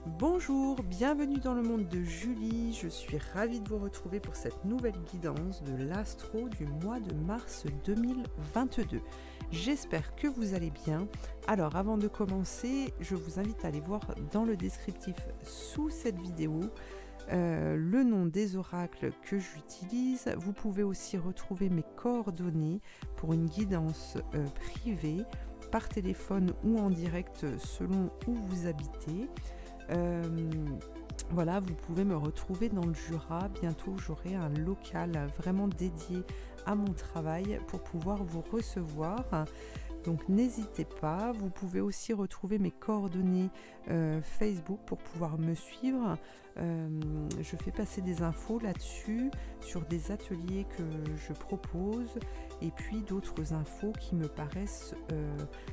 Bonjour, bienvenue dans le monde de Julie, je suis ravie de vous retrouver pour cette nouvelle guidance de l'astro du mois de mars 2022. J'espère que vous allez bien. Alors avant de commencer, je vous invite à aller voir dans le descriptif sous cette vidéo le nom des oracles que j'utilise. Vous pouvez aussi retrouver mes coordonnées pour une guidance privée par téléphone ou en direct selon où vous habitez. Voilà, vous pouvez me retrouver dans le Jura. Bientôt, j'aurai un local vraiment dédié à mon travail pour pouvoir vous recevoir. Donc, n'hésitez pas. Vous pouvez aussi retrouver mes coordonnées Facebook pour pouvoir me suivre. Je fais passer des infos là-dessus sur des ateliers que je propose et puis d'autres infos qui me paraissent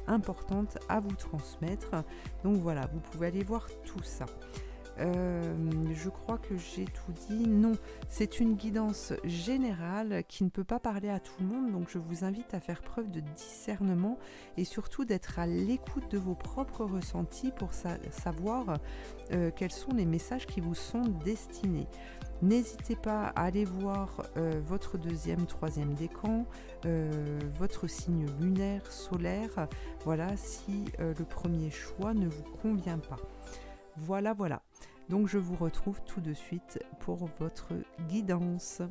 importantes à vous transmettre. Donc voilà, vous pouvez aller voir tout ça. Je crois que j'ai tout dit. Non, c'est une guidance générale qui ne peut pas parler à tout le monde, donc je vous invite à faire preuve de discernement et surtout d'être à l'écoute de vos propres ressentis pour savoir quels sont les messages qui vous sont destinés. N'hésitez pas à aller voir votre deuxième, troisième décan, votre signe lunaire, solaire, voilà, si le premier choix ne vous convient pas. Voilà. Donc je vous retrouve tout de suite pour votre guidance.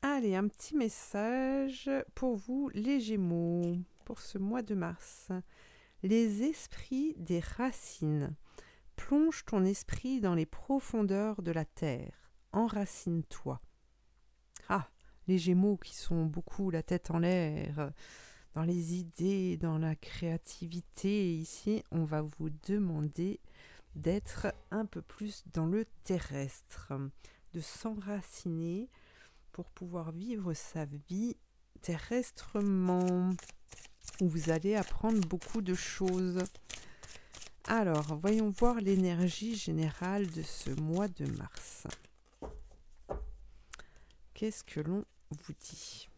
Allez, un petit message pour vous les Gémeaux, pour ce mois de mars. Les esprits des racines. Plonge ton esprit dans les profondeurs de la terre. Enracine-toi. Ah, les Gémeaux qui sont beaucoup la tête en l'air, dans les idées, dans la créativité. Ici, on va vous demander d'être un peu plus dans le terrestre, de s'enraciner pour pouvoir vivre sa vie terrestrement, où vous allez apprendre beaucoup de choses. Alors, voyons voir l'énergie générale de ce mois de mars. Qu'est-ce que l'on vous dit ?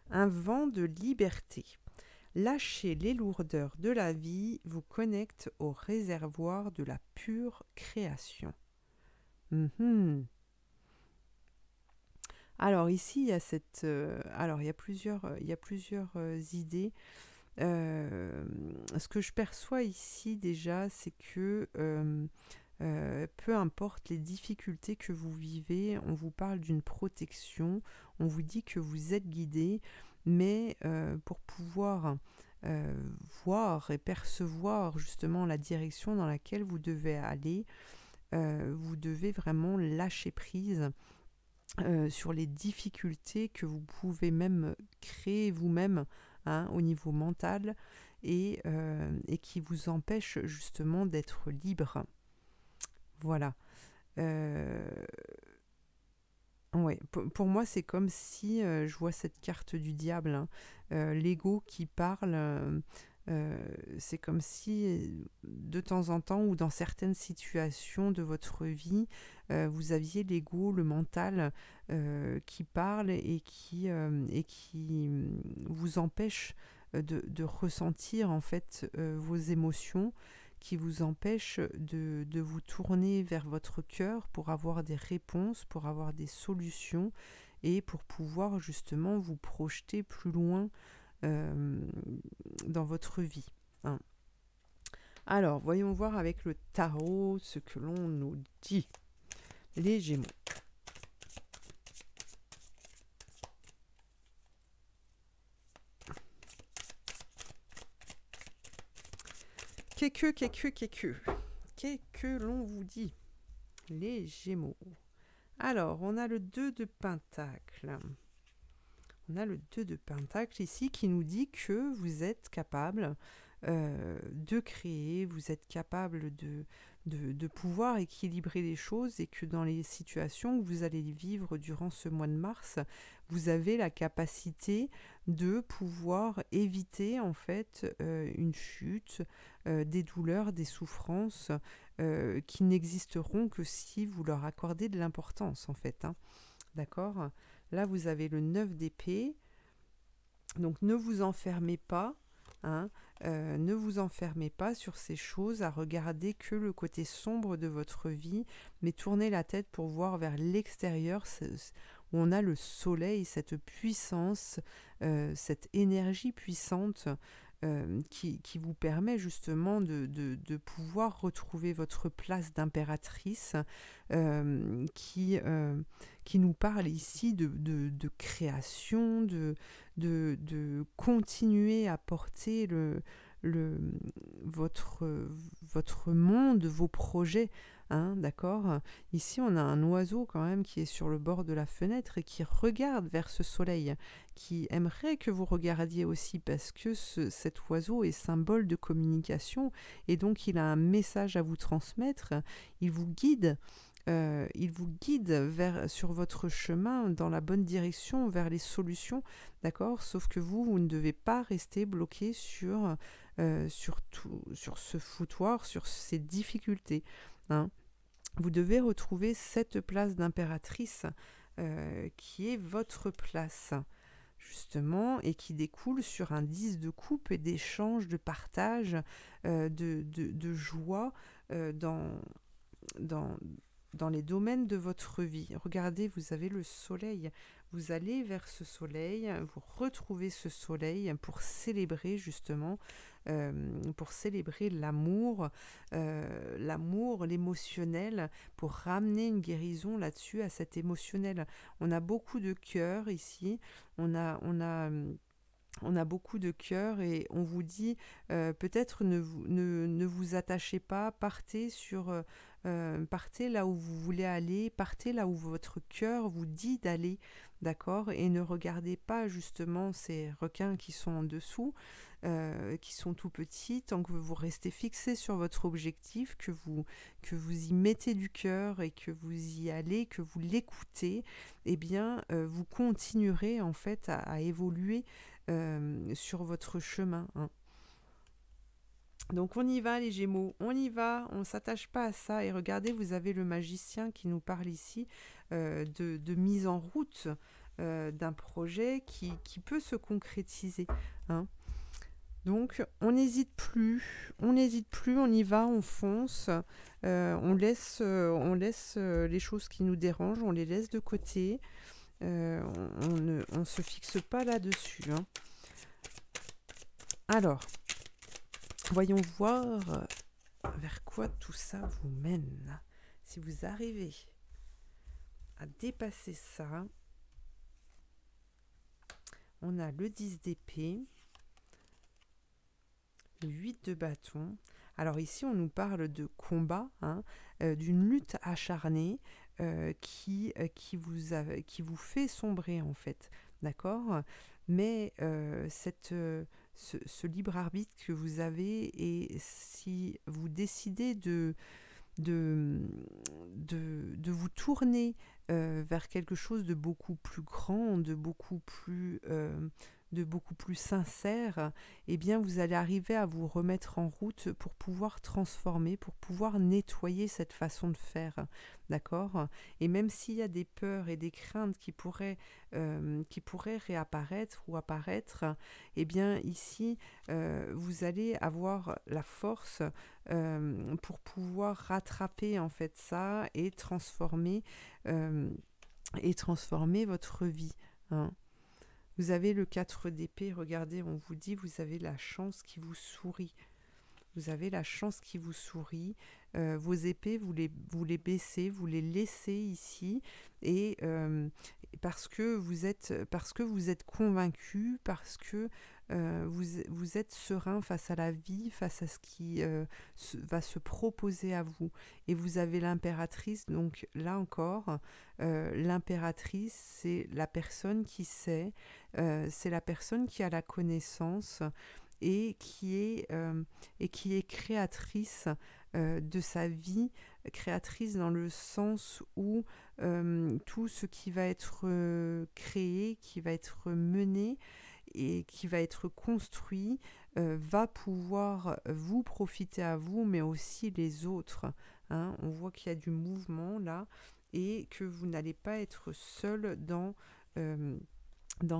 Un vent de liberté. Lâcher les lourdeurs de la vie vous connecte au réservoir de la pure création. Alors ici, il y a il y a plusieurs idées. Ce que je perçois ici déjà, c'est que peu importe les difficultés que vous vivez, on vous parle d'une protection, on vous dit que vous êtes guidé, mais pour pouvoir voir et percevoir justement la direction dans laquelle vous devez aller, vous devez vraiment lâcher prise sur les difficultés que vous pouvez même créer vous-même au niveau mental et qui vous empêchent justement d'être libre. Voilà. Ouais, pour moi, c'est comme si je vois cette carte du diable, l'ego qui parle. C'est comme si de temps en temps ou dans certaines situations de votre vie, vous aviez l'ego, le mental qui parle et qui vous empêche de ressentir en fait vos émotions, qui vous empêche de vous tourner vers votre cœur pour avoir des réponses, pour avoir des solutions et pour pouvoir justement vous projeter plus loin dans votre vie. Alors, voyons voir avec le tarot ce que l'on nous dit. Les Gémeaux. Qu'est-ce que l'on vous dit, les Gémeaux? Alors, on a le 2 de Pentacle. On a le 2 de Pentacle ici qui nous dit que vous êtes capable de créer, vous êtes capable de pouvoir équilibrer les choses et que dans les situations que vous allez vivre durant ce mois de mars, vous avez la capacité de pouvoir éviter en fait une chute, des douleurs, des souffrances qui n'existeront que si vous leur accordez de l'importance en fait. D'accord ? Là, vous avez le 9 d'épée. Donc, ne vous enfermez pas hein. Ne vous enfermez pas sur ces choses, à regarder que le côté sombre de votre vie, mais tournez la tête pour voir vers l'extérieur, où on a le soleil, cette puissance, cette énergie puissante qui vous permet justement de pouvoir retrouver votre place d'impératrice, qui nous parle ici de création, de continuer à porter le, votre monde, vos projets. Hein, d'accord. Ici, on a un oiseau quand même qui est sur le bord de la fenêtre et qui regarde vers ce soleil, qui aimerait que vous regardiez aussi parce que cet oiseau est symbole de communication et donc il a un message à vous transmettre. Il vous guide. Sur votre chemin dans la bonne direction, vers les solutions, d'accord. Sauf que vous ne devez pas rester bloqué sur ce foutoir, sur ces difficultés. Hein. Vous devez retrouver cette place d'impératrice qui est votre place, justement, et qui découle sur un 10 de coupe et d'échange, de partage, de joie dans, dans les domaines de votre vie. Regardez, vous avez le soleil. Vous allez vers ce soleil, vous retrouvez ce soleil pour célébrer justement, pour célébrer l'amour, l'émotionnel, pour ramener une guérison là-dessus à cet émotionnel. On a beaucoup de cœur ici, on a beaucoup de cœur et on vous dit peut-être ne vous attachez pas, partez là où vous voulez aller, partez là où votre cœur vous dit d'aller, d'accord, et ne regardez pas justement ces requins qui sont en dessous, qui sont tout petits, tant que vous restez fixé sur votre objectif, que vous y mettez du cœur et que vous y allez, que vous l'écoutez, eh bien vous continuerez en fait à évoluer sur votre chemin. Hein. Donc on y va les Gémeaux, on y va, on ne s'attache pas à ça. Et regardez, vous avez le magicien qui nous parle ici de mise en route d'un projet qui peut se concrétiser. Hein. Donc on n'hésite plus, on y va, on fonce, on laisse les choses qui nous dérangent, on les laisse de côté, on ne se fixe pas là-dessus. Hein. Alors, voyons voir vers quoi tout ça vous mène. Si vous arrivez à dépasser ça, on a le 10 d'épée, le 8 de bâton. Alors ici, on nous parle de combat, hein, d'une lutte acharnée qui vous fait sombrer en fait, d'accord. Mais ce libre arbitre que vous avez, et si vous décidez de vous tourner vers quelque chose de beaucoup plus grand, de beaucoup plus sincère, eh bien vous allez arriver à vous remettre en route pour pouvoir transformer, pour pouvoir nettoyer cette façon de faire, d'accord. Et même s'il y a des peurs et des craintes qui pourraient réapparaître ou apparaître, eh bien ici vous allez avoir la force pour pouvoir rattraper en fait ça et transformer votre vie. Hein. Vous avez le 4 d'épée, regardez, on vous dit, vous avez la chance qui vous sourit. Vous avez la chance qui vous sourit. Vos épées, vous les baissez, vous les laissez ici, et parce que vous êtes convaincu, parce que vous êtes serein face à la vie, face à ce qui va se proposer à vous. Et vous avez l'impératrice, donc là encore, l'impératrice, c'est la personne qui sait, c'est la personne qui a la connaissance et qui est créatrice de sa vie, créatrice dans le sens où tout ce qui va être créé, qui va être mené et qui va être construit va pouvoir vous profiter à vous, mais aussi les autres. Hein. On voit qu'il y a du mouvement là et que vous n'allez pas être seul dans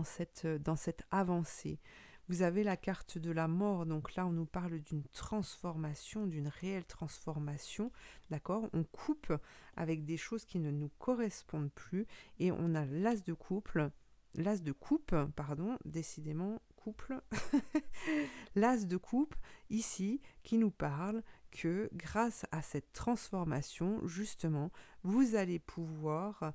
cette avancée. Vous avez la carte de la mort, donc là on nous parle d'une transformation, d'une réelle transformation, d'accord? On coupe avec des choses qui ne nous correspondent plus et on a l'as de coupe, pardon, décidément couple, l'as de coupe ici qui nous parle que grâce à cette transformation, justement, vous allez pouvoir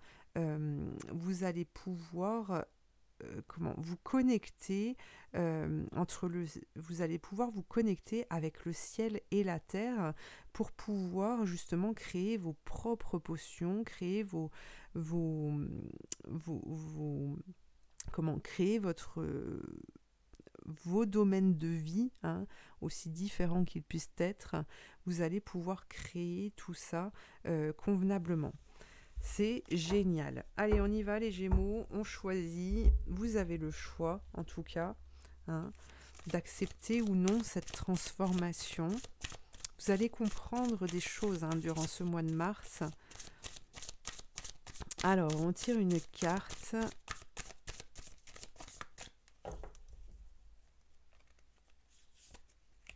vous connecter vous allez pouvoir vous connecter avec le ciel et la terre pour pouvoir justement créer vos propres potions, créer créer vos domaines de vie, hein, aussi différents qu'ils puissent être. Vous allez pouvoir créer tout ça convenablement. C'est génial. Allez, on y va les Gémeaux, on choisit. Vous avez le choix, en tout cas, hein, d'accepter ou non cette transformation. Vous allez comprendre des choses durant ce mois de mars. Alors, on tire une carte.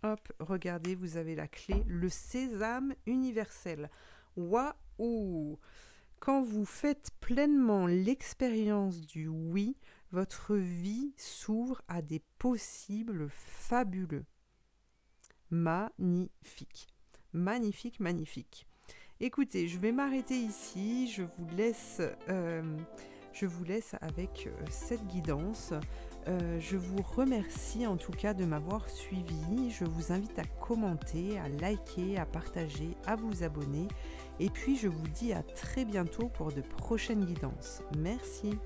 Hop, regardez, vous avez la clé, le sésame universel. Waouh! Quand vous faites pleinement l'expérience du oui, votre vie s'ouvre à des possibles fabuleux. Magnifique. Magnifique, magnifique. Écoutez, je vais m'arrêter ici. Je vous laisse avec cette guidance. Je vous remercie en tout cas de m'avoir suivi. Je vous invite à commenter, à liker, à partager, à vous abonner. Et puis je vous dis à très bientôt pour de prochaines guidances. Merci.